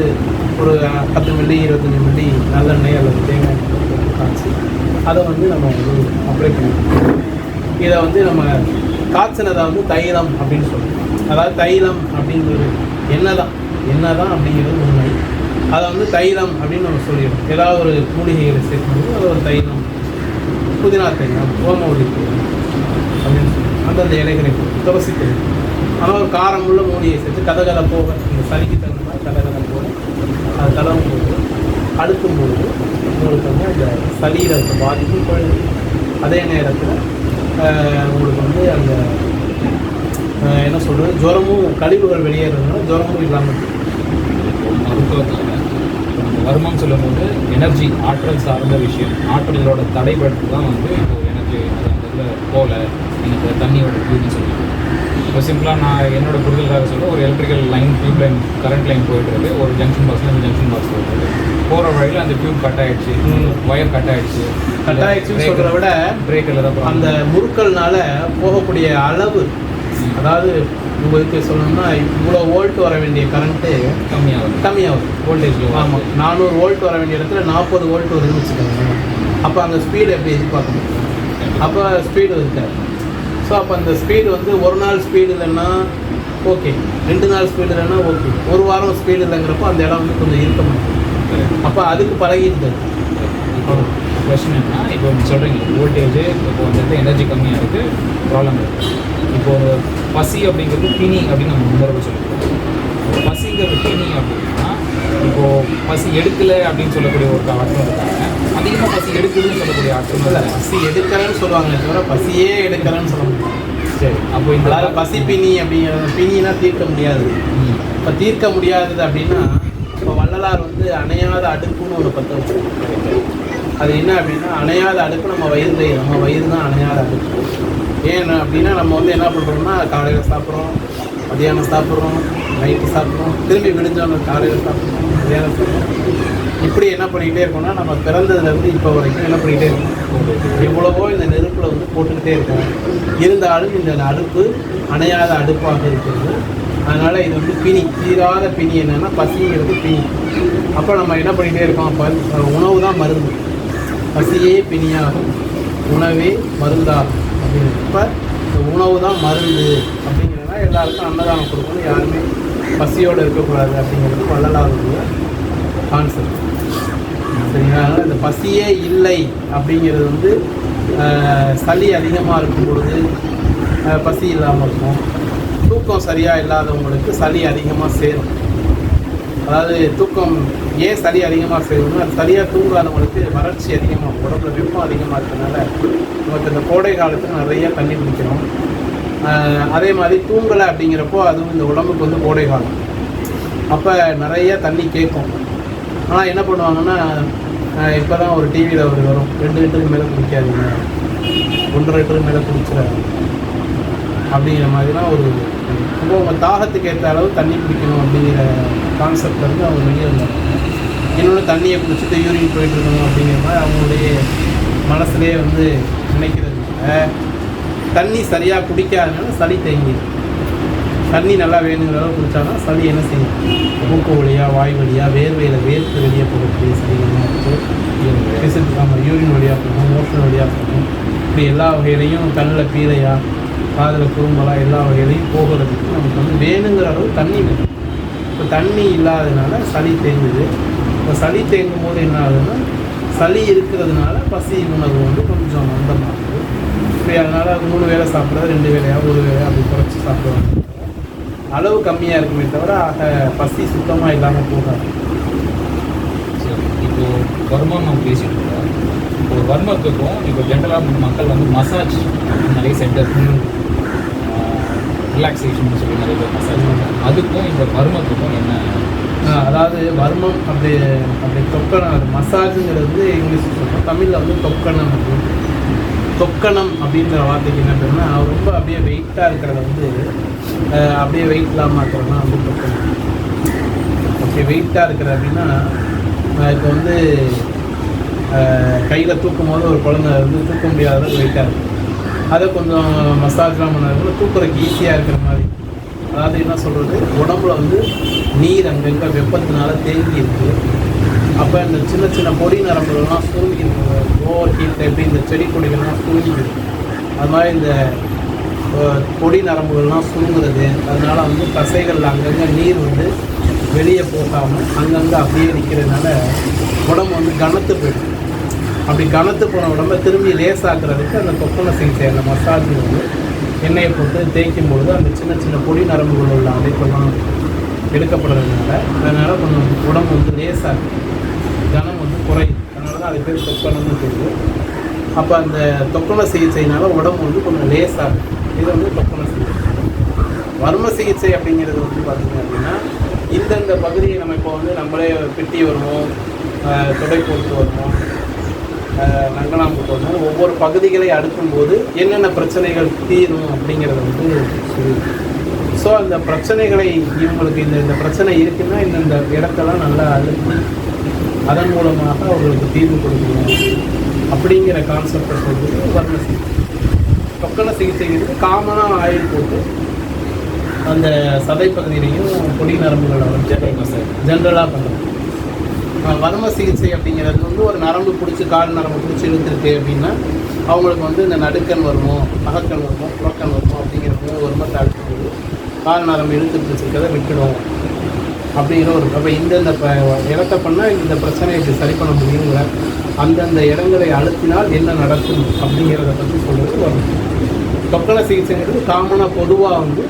ஒரு 10 மில்லி 25 மில்லி நல்லெண்ணெய் அல்லது தேங்காய் காய்ச்சி அதை வந்து நம்ம வந்து அப்ளை பண்ணிக்கணும். இதை வந்து நம்ம காய்ச்சினதை வந்து தைலம் அப்படின்னு சொல்லுவோம். அதாவது தைலம் அப்படிங்கிறது எண்ணெய் தான் அப்படிங்கிறது உண்மை. அதை வந்து தைலம் அப்படின்னு நம்ம சொல்லிடுறோம். ஏதாவது ஒரு மூலிகைகளை சேர்க்கும்போது அது ஒரு தைலம், புதினா தைலம், ஓமவல்லி தைலம் அப்படின்னு சொல்லுவோம். அந்தந்த இலைகளை துளசி தைலம், ஆனால் ஒரு காரமுள்ள மூலிகை சேர்த்து கதகதை போக, இந்த சளிக்கு தகுந்த மாதிரி கதகதை போக அது தளவும் போது அடுக்கும்போது உங்களுக்கு வந்து அந்த சளியில் இருக்க பாதிப்பும் போயிடுது. அதே நேரத்தில் உங்களுக்கு வந்து அந்த என்ன சொல்கிறது, ஜுரமும் கழிவுகள் வெளியேறதுனால ஜுரமும் இல்லாமல் மருத்துவத்தில் நம்ம வர்மம் சொல்லும்போது எனர்ஜி, ஆற்றல் சார்ந்த விஷயம். ஆற்றலோட தடைபடுத்து தான் வந்து இப்போ எனர்ஜி அது அந்த இதில் போல எனக்கு தண்ணியோட டியூப்னு சொல்லுவாங்க. இப்போ சிம்பிளாக நான் என்னோட புரிதலுக்காக சொல்ல, ஒரு electrical line, tube line, current line போயிட்டு ஒரு ஜங்ஷன் பாக்ஸில் இந்த ஜங்ஷன் பாக்ஸ் போயிட்டு போகிற வழியில் அந்த டியூப் கட் ஆகிடுச்சு, ஒயர் கட் ஆகிடுச்சுன்னு சொல்கிறத விட பிரேக்கில் தான் அந்த முறுக்கல்னால போகக்கூடிய அளவு, அதாவது உங்களுக்கு சொல்லணும்னா இவ்வளோ வோல்ட் வர வேண்டிய கரண்ட்டு கம்மியாகுது வோல்டேஜ். ஆமாம், 400 வோல்ட் வர வேண்டிய இடத்துல 40 வோல்ட் வருதுன்னு வச்சுக்கோங்க. அப்போ அந்த ஸ்பீடு எப்படி எதிர்பார்க்க முடியும்? அப்போ ஸ்பீடு இருக்காது. ஸோ அப்போ அந்த ஸ்பீடு வந்து ஒரு நாள் ஸ்பீடு இல்லைன்னா ஓகே, 2 நாள் ஸ்பீடு இல்லைன்னா ஓகே, ஒரு வாரம் ஸ்பீடு இல்லைங்கிறப்போ அந்த இடம் வந்து கொஞ்சம் இருக்க மாட்டேங்குது. அப்போ அதுக்கு பழகிடுது. கொஸ்டின் என்ன, இப்போ சொல்கிறீங்க வோல்டேஜ், இப்போ வந்துட்டு எனர்ஜி கம்மியாக இருக்குது, ப்ராப்ளம் இருக்குது. இப்போது பசி அப்படிங்கிறது பிணி அப்படின்னு நம்ம முன்னோர்கள் சொல்லியிருக்கோம். பசிங்கிறது பிணி அப்படின்னா, இப்போது பசி எடுக்கலை அப்படின்னு சொல்லக்கூடிய ஒரு ஆற்றல் இருக்காங்க, அதிகமாக பசி எடுக்குதுன்னு சொல்லக்கூடிய ஆற்றல் இல்லை. பசி எடுக்கிறேன்னு சொல்லுவாங்க தவிர பசியே எடுக்கிறேன்னு சொல்ல முடியும். சரி, அப்போ இந்த பசி பிணி அப்படிங்கிறது, பிணினா தீர்க்க முடியாது. இப்போ தீர்க்க முடியாதது அப்படின்னா, இப்போ வள்ளலார் வந்து அணையாத அடுப்புன்னு ஒரு பற்ற வச்சுருக்காங்க. அது என்ன அப்படின்னா, அணையாத அடுப்பு நம்ம வயிறு தான் அணையாத அடுப்பு. ஏன் அப்படின்னா, நம்ம வந்து என்ன பண்ணுறோம்னா, காலையில் சாப்பிட்றோம், மதியானம் சாப்பிட்றோம், நைட்டு சாப்பிட்றோம், திரும்பி விடிஞ்சோன்னு காலையில் சாப்பிட்றோம், மதியானம் சாப்பிட்றோம். இப்படி என்ன பண்ணிக்கிட்டே இருக்கோம்னா, நம்ம பிறந்ததுலேருந்து இப்போ வரைக்கும் என்ன பண்ணிக்கிட்டே இருக்கோம், எவ்வளவோ இந்த நெருப்பில் வந்து போட்டுக்கிட்டே இருக்கோம். இருந்தாலும் இந்த அடுப்பு அணையாத அடுப்பாக இருக்கிறது. அதனால் இது வந்து பிணி, தீராத பிணி. என்னென்னா பசிங்கிறது பிணி. அப்போ நம்ம என்ன பண்ணிகிட்டே இருக்கோம், அப்போ உணவு தான் மருந்து. பசியே பிணியாகும், உணவே மருந்தாகும் அப்படின்னு. இப்போ இந்த உணவு தான் மருந்து அப்படிங்கிறதுனா எல்லாருக்கும் அன்னதானம் கொடுக்கணும், யாருமே பசியோடு இருக்கக்கூடாது அப்படிங்கிறது வள்ளலாருடைய கான்செப்ட். சரிங்களா? அதனால் இந்த பசியே இல்லை அப்படிங்கிறது வந்து சளி அதிகமாக இருக்கும் பொழுது பசி இல்லாமல் இருக்கும். தூக்கம் சரியாக இல்லாதவங்களுக்கு சளி அதிகமாக சேரும். அதாவது தூக்கம் ஏன் சளி அதிகமாக சேரும்னா, அது சரியாக தூங்காதவங்களுக்கு வறட்சி அதிகமாகும், உடம்புல வெப்பம் அதிகமாக இருக்கிறதுனால நமக்கு இந்த கோடை காலத்தில் நிறைய தண்ணி குடிக்கிறோம். அதே மாதிரி தூங்கலை அப்படிங்கிறப்போ அதுவும் இந்த உடம்புக்கு வந்து கோடை காலம், அப்போ நிறைய தண்ணி கேட்கும். ஆனால் என்ன பண்ணுவாங்கன்னா, இப்போ தான் ஒரு டிவியில் ஒரு வரும், 2 லிட்டருக்கு மேலே குடிக்காதீங்க, 1.5 லிட்டருக்கு மேலே குடிச்சிடாது அப்படிங்கிற மாதிரிலாம் ஒரு ரொம்ப உங்கள் தாகத்துக்கு ஏற்ற அளவு தண்ணி குடிக்கணும் அப்படிங்கிற கான்செப்ட் வந்து அவங்க வெளியே வந்தாங்க. இன்னொன்று தண்ணியை குடிச்சிட்டு யூரின் போயிட்டு இருக்கணும் அப்படிங்கிற மாதிரி அவங்களுடைய மனசுலேயே வந்து நினைக்கிறதுனால தண்ணி சரியாக குடிக்காதனால சளி தேங்கி, தண்ணி நல்லா வேணுங்கிற அளவு குடித்தாலும் சளி என்ன செய்யும், மூக்கு வழியாக, வாய் வழியாக, வேர்வையில் வேர்த்து வெளியே போகக்கூடிய சளிகள்லாம் இருக்குது. நம்ம யூரின் வழியாக போகும், மோஷன் வழியாக போகும். இப்படி எல்லா வகையிலையும் கண்ணில் பீரையாக, காதில் குறும்பலாக எல்லா வகையிலையும் போகிறதுக்கு நமக்கு வந்து வேணுங்கிற அளவு தண்ணி வேணும். இப்போ தண்ணி இல்லாததுனால சளி தேங்குது. இப்போ சளி தேங்கும் போது என்ன ஆகுதுன்னா, சளி இருக்கிறதுனால பசி உணவு வந்து கொஞ்சம் மந்தமாகுது. இப்படி அதனால் 3 வேளை சாப்பிட்றது 2 வேளையாக 1 வேளையாக அப்படி குறைச்சி சாப்பிடுவாங்க. அளவு கம்மியாக இருக்குமே தவிர பசி சுத்தமாக இல்லாமல் போகாது. சரி, இப்போது வர்மம் நம்ம பேசிகிட்டு இருக்கோம். இப்போ வர்மத்துக்கும் இப்போ ஜென்ரலாக மக்கள் வந்து மசாஜ் நிறைய சென்டர், ரிலாக்ஸேஷன் சொல்லி நிறைய பேர் மசாஜ் பண்ணுறாங்க. அதுக்கும் இந்த வர்மத்துக்கும் என்ன? அதாவது வர்மம் அப்படி தொக்கணம், அது மசாஜுங்கிறது வந்து இங்கிலீஷ் சொல்கிறோம், தமிழில் வந்து தொக்கணம் அப்படின்னு. தொக்கணம் அப்படின்ற வார்த்தைக்கு என்ன பேருன்னா, ரொம்ப அப்படியே வெயிட்டாக இருக்கிறத வந்து அப்படியே வெயிட் இல்லாமல் இருக்கிறதுனா வந்து தொக்கணம். ஓகே, வெயிட்டாக இருக்கிறது அப்படின்னா, இப்போ வந்து கையில் தூக்கும் போது ஒரு குழந்தை வந்து தூக்க முடியாத அளவுக்கு வெயிட்டாக இருக்குது, அதை கொஞ்சம் மசாஜ்லாம் பண்ணதுக்குள்ள தூக்குறதுக்கு ஈஸியாக இருக்கிற மாதிரி. அதாவது என்ன சொல்கிறது, உடம்புல வந்து நீர் அங்கங்கே வெப்பத்தினால தேங்கி இருக்குது. அப்போ இந்த சின்ன சின்ன பொடி நரம்புகள்லாம் சுருங்கி இருக்குது. ஓவர் ஹீட்டில் எப்படி இந்த செடி கொடிகள்லாம் சுருங்கிடுது, அது மாதிரி இந்த பொடி நரம்புகள்லாம் சுருங்குறது. அதனால் வந்து தசைகள் அங்கங்கே நீர் வந்து வெளியே போகாமல் அங்கங்கே அப்படியே நிற்கிறதுனால உடம்பு வந்து கனத்து போயிடும். அப்படி கனத்து போன உடம்பை திரும்பி லேசாக்குறதுக்கு அந்த தொக்கண சிகிச்சை, அந்த மசாஜ் வந்து எண்ணெயை போட்டு தேய்க்கும் பொழுது அந்த சின்ன சின்ன பொடி நரம்புகள் உள்ள அடைப்பெல்லாம் எடுக்கப்படுறதுனால அதனால் கொஞ்சம் உடம்பு வந்து லேசாகும், கனம் வந்து குறையும். அதனால தான் அது பேர் தொக்கணம்னு தெரியுது. அப்போ அந்த தொக்கண சிகிச்சையினால உடம்பு வந்து கொஞ்சம் லேசாகும். இது வந்து தொக்கண சிகிச்சை. வர்ம சிகிச்சை அப்படிங்கிறது வந்து பார்த்திங்க அப்படின்னா, இந்தந்த பகுதியை நம்ம இப்போ வந்து நம்மளே பிட்டி வருவோம், தொடை போட்டு வருவோம், நங்கனாம்பு வருவோம், ஒவ்வொரு பகுதிகளை அடுக்கும்போது என்னென்ன பிரச்சனைகள் தீரும் அப்படிங்கிறத வந்து சொல்லி, ஸோ அந்த பிரச்சனைகளை இவங்களுக்கு இந்த பிரச்சனை இருக்குன்னா இந்த இடத்தெல்லாம் நல்லா அழுத்தி அதன் மூலமாக அவர்களுக்கு தீர்வு கொடுக்கணும் அப்படிங்கிற கான்செப்டை சொல்கிறது வர்ம சிகிச்சை. தொக்கண சிகிச்சைங்கிறது காமனாக ஆயில் போட்டு அந்த சதை பகுதியிலையும் பொடி நரம்புகளை வந்து ஜென்ரலாக பண்ணுறது. வர்ம சிகிச்சை அப்படிங்கிறது வந்து ஒரு நரம்பு பிடிச்சி, கால் நரம்பு பிடிச்சி இழுத்துருக்கு அப்படின்னா அவங்களுக்கு வந்து இந்த நடுக்கன் வருமோ, அகக்கண் வருமோ, புறக்கண் வருமோ அப்படிங்கிறது வர்மத்தை அழுத்தும்போது கால் நரம்பு இழுத்து பிடிச்சிருக்கிறத விட்டுடும் அப்படிங்கிற ஒரு. அப்போ இந்தந்த இடத்த பண்ணால் இந்த பிரச்சனையை இப்படி சரி பண்ண முடியுங்கிற அந்தந்த இடங்களை அழுத்தினால் என்ன நடக்கும் அப்படிங்கிறத பற்றி சொல்கிறது வரும். தொக்கண சிகிச்சைங்கிறது காமனாக பொதுவாக வந்து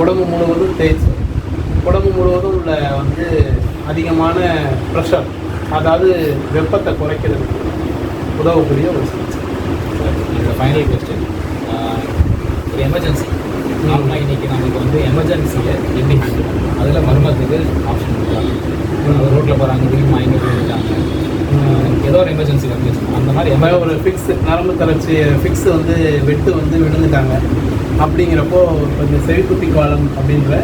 உடம்பு முழுவதும் தேய்ச்சி, உடம்பு முழுவதும் உள்ள வந்து அதிகமான ப்ரெஷர், அதாவது வெப்பத்தை குறைக்கிறதுக்கு உதவக்கூடிய ஒரு சிகிச்சை. இந்த ஃபைனல் கொஸ்டின், ஒரு எமர்ஜென்சி நார்மலாக இன்றைக்கி நமக்கு வந்து எமர்ஜென்சியை எப்படி ஹேண்டில் பண்ணணும், அதில் வர்மத்துக்கு ஆப்ஷன் கொடுக்குறாங்க. ரோட்டில் போகிறாங்க, திடீர்னு மயங்கி விழுந்துட்டாங்க, ஏதோ ஒரு எமர்ஜென்சி வந்துச்சு, அந்த மாதிரி ஒரு ஃபிக்ஸ் நரம்பு தளர்ச்சி ஃபிக்ஸ் வந்து வெட்டு வந்து விழுந்துட்டாங்க அப்படிங்கிறப்போ இப்போ இந்த செவிக்குத்தி காலம் அப்படின்ற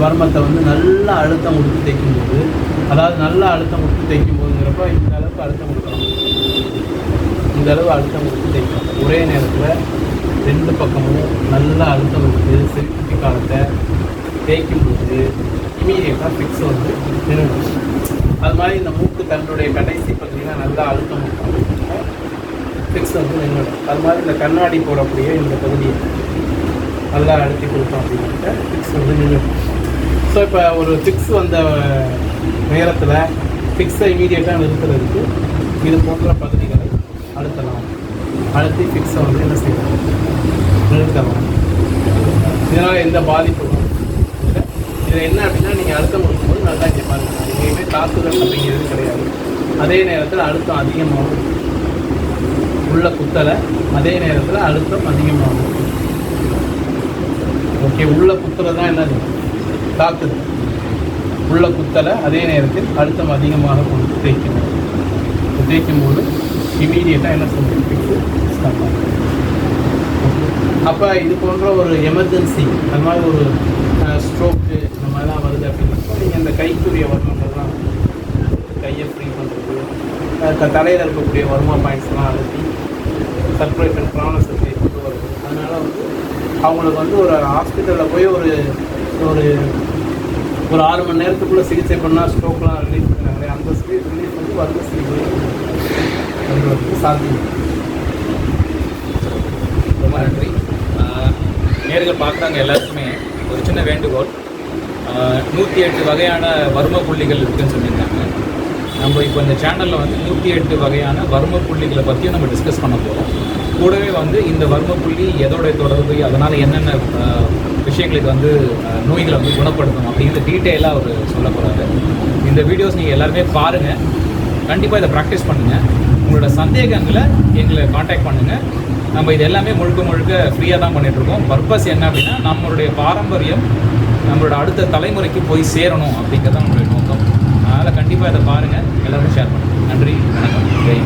வர்மத்தை வந்து நல்லா அழுத்தம் கொடுத்து தைக்கும்போது, அதாவது நல்லா அழுத்தம் கொடுத்து தைக்கும் போதுங்கிறப்போ இந்த அளவுக்கு அழுத்தம் கொடுக்கணும், இந்த அளவு அழுத்தம் கொடுத்து தைக்கணும். ஒரே நேரத்தில் 2 பக்கமும் நல்லா அழுத்தம் கொடுத்து செவிக்குத்தி காலத்தை தேய்க்கும் போது இமீடியட்டாக ஃபிக்ஸ் வந்து நின்றுடும். அது மாதிரி இந்த மூக்கு தன்னுடைய கடைசி பார்த்தீங்கன்னா நல்லா அழுத்தம் ஃபிக்ஸ் வந்து நின்றுடும். அது மாதிரி இந்த கண்ணாடி போடக்கூடிய இந்த பகுதியை நல்லா அழுத்தி கொடுத்தோம் அப்படின்னாக்க ஃபிக்ஸ் வந்து நின்றுடும். ஸோ இப்போ ஒரு ஃபிக்ஸ் வந்த நேரத்தில் ஃபிக்ஸை இமீடியட்டாக நிறுத்துறதுக்கு இது போன்ற பகுதிகளை அழுத்தலாம். அழுத்தி ஃபிக்ஸை வந்து என்ன செய்யலாம், நிறுத்தலாம். இதனால் எந்த பாதிப்பும் இல்லை. இதில் என்ன அப்படின்னா நீங்கள் அழுத்தம் கொடுக்கும்போது நல்லா இங்கே பாருங்கள், எங்கேயுமே தாக்குதல் அப்படிங்கிறது கிடையாது. அதே நேரத்தில் அழுத்தம் அதிகமாகும், உள்ள குத்தலை, அதே நேரத்தில் அழுத்தம் அதிகமாகும். ஓகே, உள்ள குத்தலை தான் என்னது தாக்குதல், உள்ள குத்தலை, அதே நேரத்தில் அழுத்தம் அதிகமாக கொண்டு தேய்க்கும் போது இமீடியட்டாக என்ன சொல்லுங்கள் ஃபிக்ஸு ஸ்டார்ட் ஆகும். அப்போ இது போன்ற ஒரு எமர்ஜென்சி, அந்த மாதிரி ஒரு ஸ்ட்ரோக்கு இந்த மாதிரிலாம் வருது அப்படின்னா நீங்கள் இந்த கைக்குரிய வர்மங்கள்லாம் கையை ஃப்ரீ பண்ணுறது, தலையில் இருக்கக்கூடிய வர்மா பாயிண்ட்ஸ்லாம் அழுத்தி சர்க்குலேஷன் ப்ரானஸை கொண்டு வருது. அதனால் வந்து அவங்களுக்கு வந்து ஒரு ஹாஸ்பிட்டலில் போய் ஒரு ஒரு 6 மணி நேரத்துக்குள்ளே சிகிச்சை பண்ணால் ஸ்ட்ரோக்லாம் ரிலீஃப் பண்ணாங்களே, அந்த ரிலீஃப் வந்து வருது சிகிச்சை சாத்தியம். ரொம்ப நன்றி. நேரில் பார்க்குறாங்க எல்லாருக்குமே ஒரு சின்ன வேண்டுகோள். 108 வகையான வர்ம புள்ளிகள் இருக்குதுன்னு சொல்லியிருக்காங்க. நம்ம இப்போ இந்த சேனலில் வந்து 108 வகையான வர்ம புள்ளிகளை பற்றியும் நம்ம டிஸ்கஸ் பண்ண போகிறோம். கூடவே வந்து இந்த வர்ம புள்ளி எதோடைய தொடர்பு, அதனால் என்னென்ன விஷயங்களுக்கு வந்து நோய்களை வந்து குணப்படுத்தும் அப்படிங்கிற டீட்டெயிலாக அவர் சொல்ல போகிறாரு. இந்த வீடியோஸ் நீங்கள் எல்லாருமே பாருங்கள், கண்டிப்பாக இதை ப்ராக்டிஸ் பண்ணுங்கள். உங்களோட சந்தேகங்களை எங்களை காண்டாக்ட் பண்ணுங்கள். நம்ம இது எல்லாமே முழுக்க ஃப்ரீயாக தான் பண்ணிகிட்ருக்கோம். பர்பஸ் என்ன அப்படின்னா நம்மளுடைய பாரம்பரியம் நம்மளோட அடுத்த தலைமுறைக்கு போய் சேரணும் அப்படிங்கிறது தான் நம்மளுடைய நோக்கம். அதனால் கண்டிப்பாக இதை பாருங்கள், எல்லோரும் ஷேர் பண்ணுங்கள். நன்றி, வணக்கம், ஜெய்.